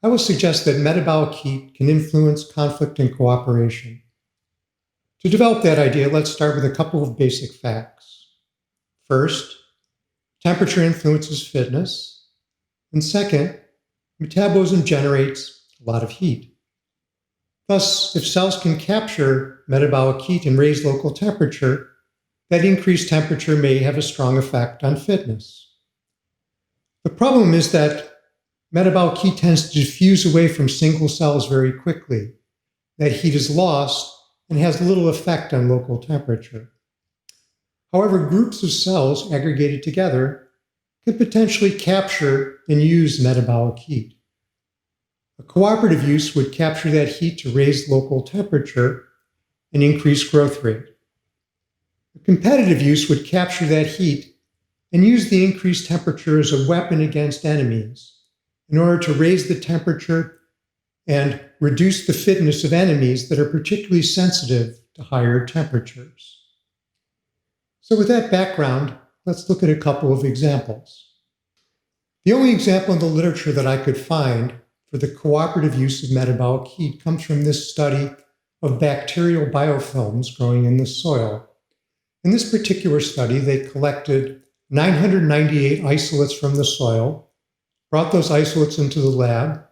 I will suggest that metabolic heat can influence conflict and cooperation. To develop that idea, let's start with a couple of basic facts. First, temperature influences fitness. And second, metabolism generates a lot of heat. Thus, if cells can capture metabolic heat and raise local temperature, that increased temperature may have a strong effect on fitness. The problem is that metabolic heat tends to diffuse away from single cells very quickly. That heat is lost and has little effect on local temperature. However, groups of cells aggregated together can potentially capture and use metabolic heat. A cooperative use would capture that heat to raise local temperature and increase growth rate. A competitive use would capture that heat and use the increased temperature as a weapon against enemies in order to raise the temperature and reduce the fitness of enemies that are particularly sensitive to higher temperatures. So with that background, let's look at a couple of examples. The only example in the literature that I could find for the cooperative use of metabolic heat comes from this study of bacterial biofilms growing in the soil. In this particular study, they collected 998 isolates from the soil, brought those isolates into the lab,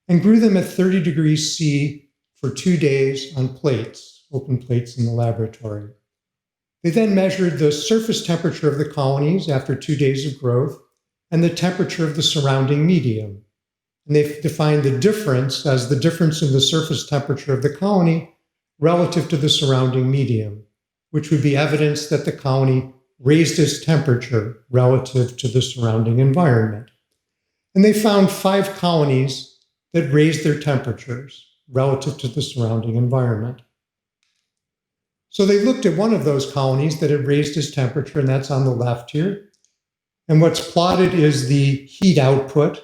and grew them at 30 degrees C for 2 days on plates, open plates in the laboratory. They then measured the surface temperature of the colonies after 2 days of growth and the temperature of the surrounding medium. And they defined the difference as the difference in the surface temperature of the colony relative to the surrounding medium, which would be evidence that the colony raised its temperature relative to the surrounding environment. And they found 5 colonies that raised their temperatures relative to the surrounding environment. So they looked at one of those colonies that had raised its temperature, and that's on the left here. And what's plotted is the heat output,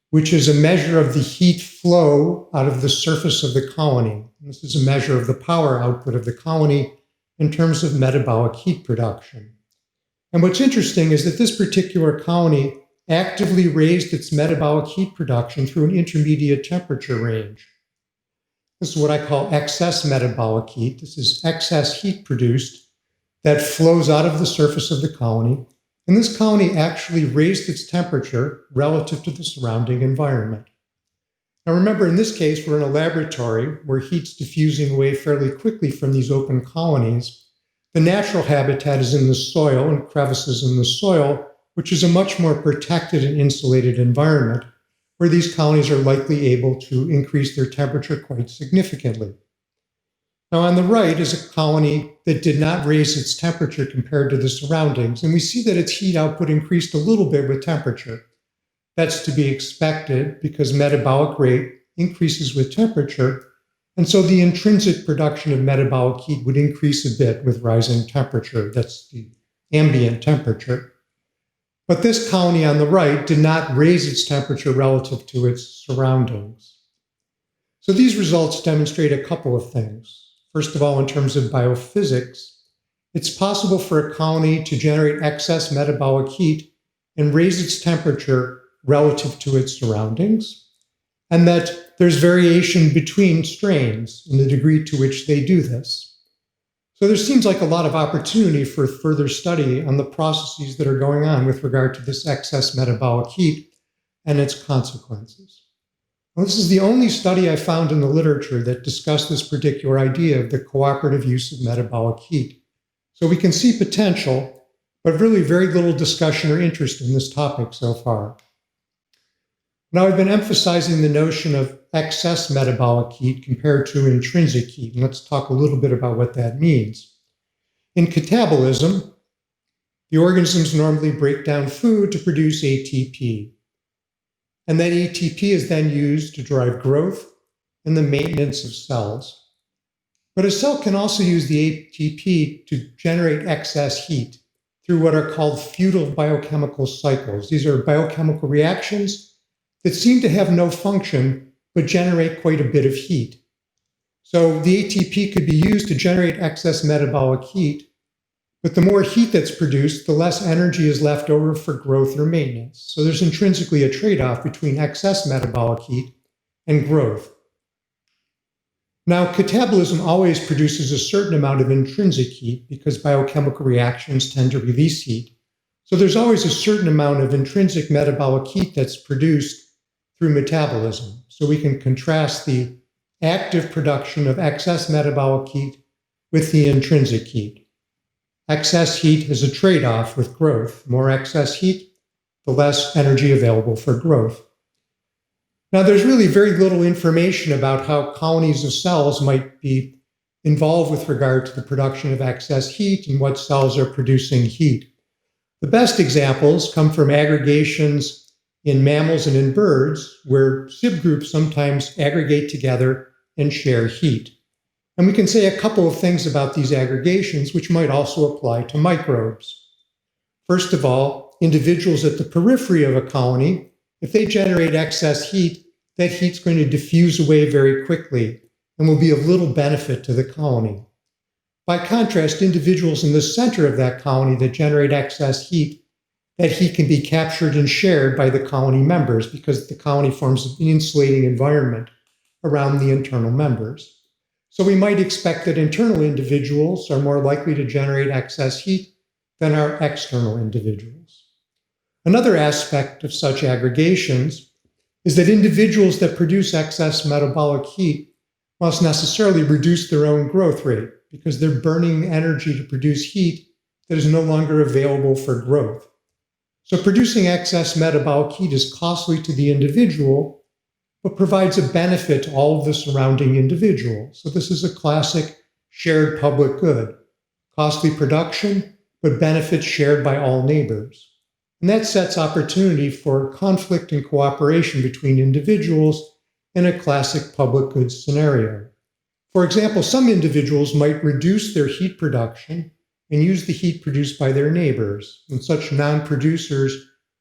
which is a measure of the heat flow out of the surface of the colony. This is a measure of the power output of the colony in terms of metabolic heat production. And what's interesting is that this particular colony actively raised its metabolic heat production through an intermediate temperature range. This is what I call excess metabolic heat. This is excess heat produced that flows out of the surface of the colony. And this colony actually raised its temperature relative to the surrounding environment. Now remember, in this case, we're in a laboratory where heat's diffusing away fairly quickly from these open colonies. The natural habitat is in the soil and crevices in the soil, which is a much more protected and insulated environment where these colonies are likely able to increase their temperature quite significantly. Now on the right is a colony that did not raise its temperature compared to the surroundings, and we see that its heat output increased a little bit with temperature. That's to be expected because metabolic rate increases with temperature, and so the intrinsic production of metabolic heat would increase a bit with rising temperature. That's the ambient temperature. But this colony on the right did not raise its temperature relative to its surroundings. So these results demonstrate a couple of things. First of all, in terms of biophysics, it's possible for a colony to generate excess metabolic heat and raise its temperature relative to its surroundings, and that there's variation between strains in the degree to which they do this. So there seems like a lot of opportunity for further study on the processes that are going on with regard to this excess metabolic heat and its consequences. Well, this is the only study I found in the literature that discussed this particular idea of the cooperative use of metabolic heat. So we can see potential, but really very little discussion or interest in this topic so far. Now, I've been emphasizing the notion of excess metabolic heat compared to intrinsic heat, and let's talk a little bit about what that means. In catabolism, the organisms normally break down food to produce ATP, and that ATP is then used to drive growth and the maintenance of cells. But a cell can also use the ATP to generate excess heat through what are called futile biochemical cycles. These are biochemical reactions that seem to have no function, but generate quite a bit of heat. So the ATP could be used to generate excess metabolic heat, but the more heat that's produced, the less energy is left over for growth or maintenance. So there's intrinsically a trade-off between excess metabolic heat and growth. Now, catabolism always produces a certain amount of intrinsic heat because biochemical reactions tend to release heat. So there's always a certain amount of intrinsic metabolic heat that's produced through metabolism. So we can contrast the active production of excess metabolic heat with the intrinsic heat. Excess heat is a trade-off with growth. More excess heat, the less energy available for growth. Now, there's really very little information about how colonies of cells might be involved with regard to the production of excess heat and what cells are producing heat. The best examples come from aggregations in mammals and in birds, where subgroups sometimes aggregate together and share heat. And we can say a couple of things about these aggregations, which might also apply to microbes. First of all, individuals at the periphery of a colony, if they generate excess heat, that heat's going to diffuse away very quickly and will be of little benefit to the colony. By contrast, individuals in the center of that colony that generate excess heat, that heat can be captured and shared by the colony members because the colony forms an insulating environment around the internal members. So we might expect that internal individuals are more likely to generate excess heat than our external individuals. Another aspect of such aggregations is that individuals that produce excess metabolic heat must necessarily reduce their own growth rate because they're burning energy to produce heat that is no longer available for growth. So producing excess metabolic heat is costly to the individual, but provides a benefit to all of the surrounding individuals. So this is a classic shared public good. Costly production, but benefits shared by all neighbors. And that sets opportunity for conflict and cooperation between individuals in a classic public goods scenario. For example, some individuals might reduce their heat production and use the heat produced by their neighbors, and such non-producers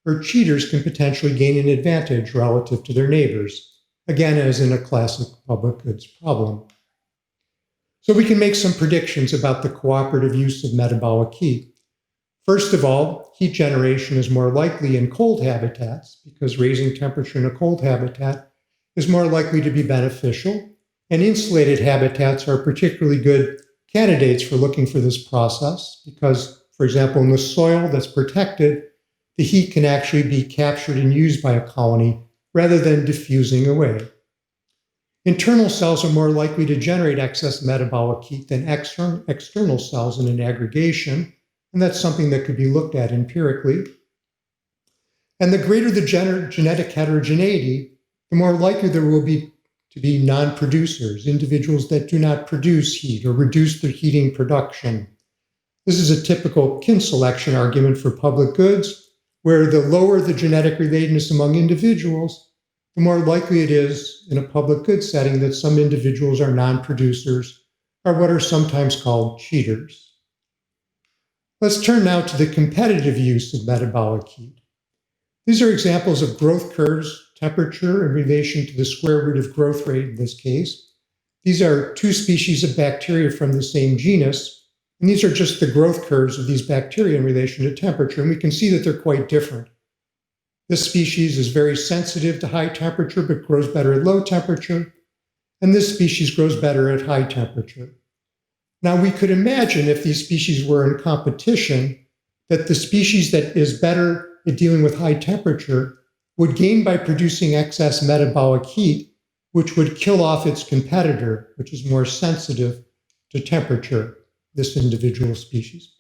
or cheaters can potentially gain an advantage relative to their neighbors, again, as in a classic public goods problem. So we can make some predictions about the cooperative use of metabolic heat. First of all, heat generation is more likely in cold habitats because raising temperature in a cold habitat is more likely to be beneficial, and insulated habitats are particularly good candidates for looking for this process because, for example, in the soil that's protected, the heat can actually be captured and used by a colony rather than diffusing away. Internal cells are more likely to generate excess metabolic heat than external cells in an aggregation, and that's something that could be looked at empirically. And the greater the genetic heterogeneity, the more likely there will be to be non-producers, individuals that do not produce heat or reduce their heating production. This is a typical kin selection argument for public goods, where the lower the genetic relatedness among individuals, the more likely it is in a public goods setting that some individuals are non-producers or what are sometimes called cheaters. Let's turn now to the competitive use of metabolic heat. These are examples of growth curves, temperature in relation to the square root of growth rate in this case. These are two species of bacteria from the same genus, and these are just the growth curves of these bacteria in relation to temperature, and we can see that they're quite different. This species is very sensitive to high temperature but grows better at low temperature, and this species grows better at high temperature. Now, we could imagine if these species were in competition, that the species that is better at dealing with high temperature would gain by producing excess metabolic heat, which would kill off its competitor, which is more sensitive to temperature, this individual species.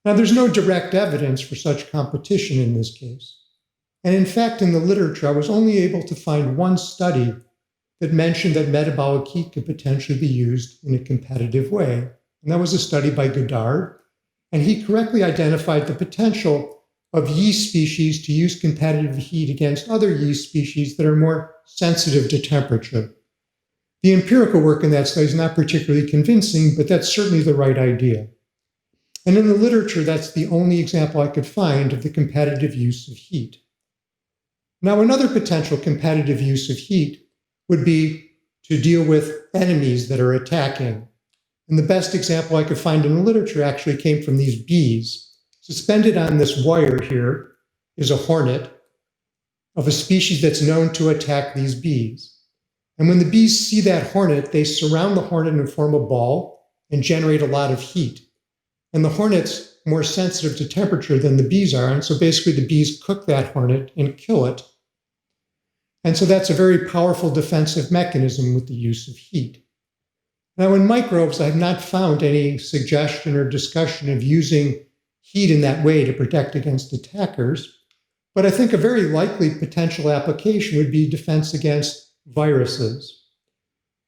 Now, there's no direct evidence for such competition in this case. And in fact, in the literature, I was only able to find one study that mentioned that metabolic heat could potentially be used in a competitive way. And that was a study by Goddard. And he correctly identified the potential of yeast species to use competitive heat against other yeast species that are more sensitive to temperature. The empirical work in that study is not particularly convincing, but that's certainly the right idea. And in the literature, that's the only example I could find of the competitive use of heat. Now, another potential competitive use of heat would be to deal with enemies that are attacking. And the best example I could find in the literature actually came from these bees. Suspended on this wire here is a hornet of a species that's known to attack these bees. And when the bees see that hornet, they surround the hornet and form a ball and generate a lot of heat. And the hornet's more sensitive to temperature than the bees are. And so basically the bees cook that hornet and kill it. And so that's a very powerful defensive mechanism with the use of heat. Now in microbes, I have not found any suggestion or discussion of using heat in that way to protect against attackers. But I think a very likely potential application would be defense against viruses.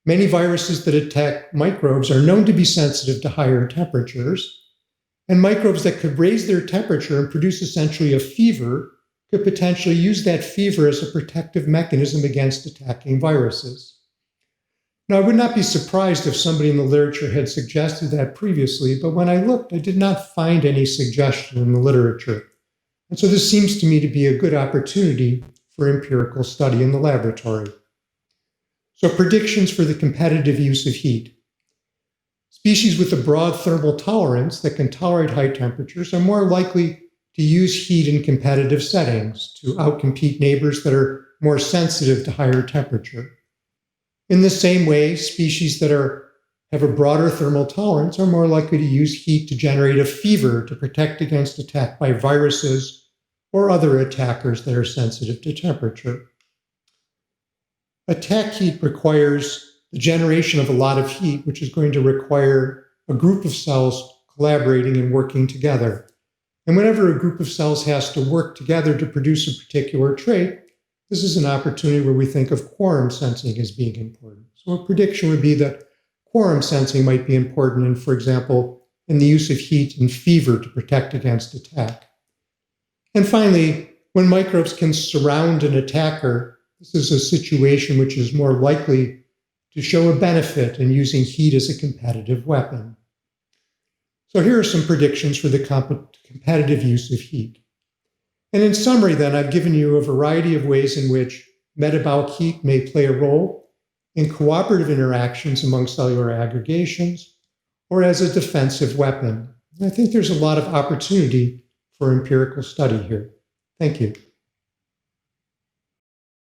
Many viruses that attack microbes are known to be sensitive to higher temperatures, and microbes that could raise their temperature and produce essentially a fever could potentially use that fever as a protective mechanism against attacking viruses. Now, I would not be surprised if somebody in the literature had suggested that previously, but when I looked, I did not find any suggestion in the literature. And so this seems to me to be a good opportunity for empirical study in the laboratory. So predictions for the competitive use of heat. Species with a broad thermal tolerance that can tolerate high temperatures are more likely to use heat in competitive settings to outcompete neighbors that are more sensitive to higher temperature. In the same way, species that have a broader thermal tolerance are more likely to use heat to generate a fever to protect against attack by viruses or other attackers that are sensitive to temperature. Attack heat requires the generation of a lot of heat, which is going to require a group of cells collaborating and working together. And whenever a group of cells has to work together to produce a particular trait, this is an opportunity where we think of quorum sensing as being important. So a prediction would be that quorum sensing might be important in, for example, in the use of heat and fever to protect against attack. And finally, when microbes can surround an attacker, this is a situation which is more likely to show a benefit in using heat as a competitive weapon. So here are some predictions for the competitive use of heat. And in summary, then, I've given you a variety of ways in which metabolic heat may play a role in cooperative interactions among cellular aggregations or as a defensive weapon. And I think there's a lot of opportunity for empirical study here. Thank you.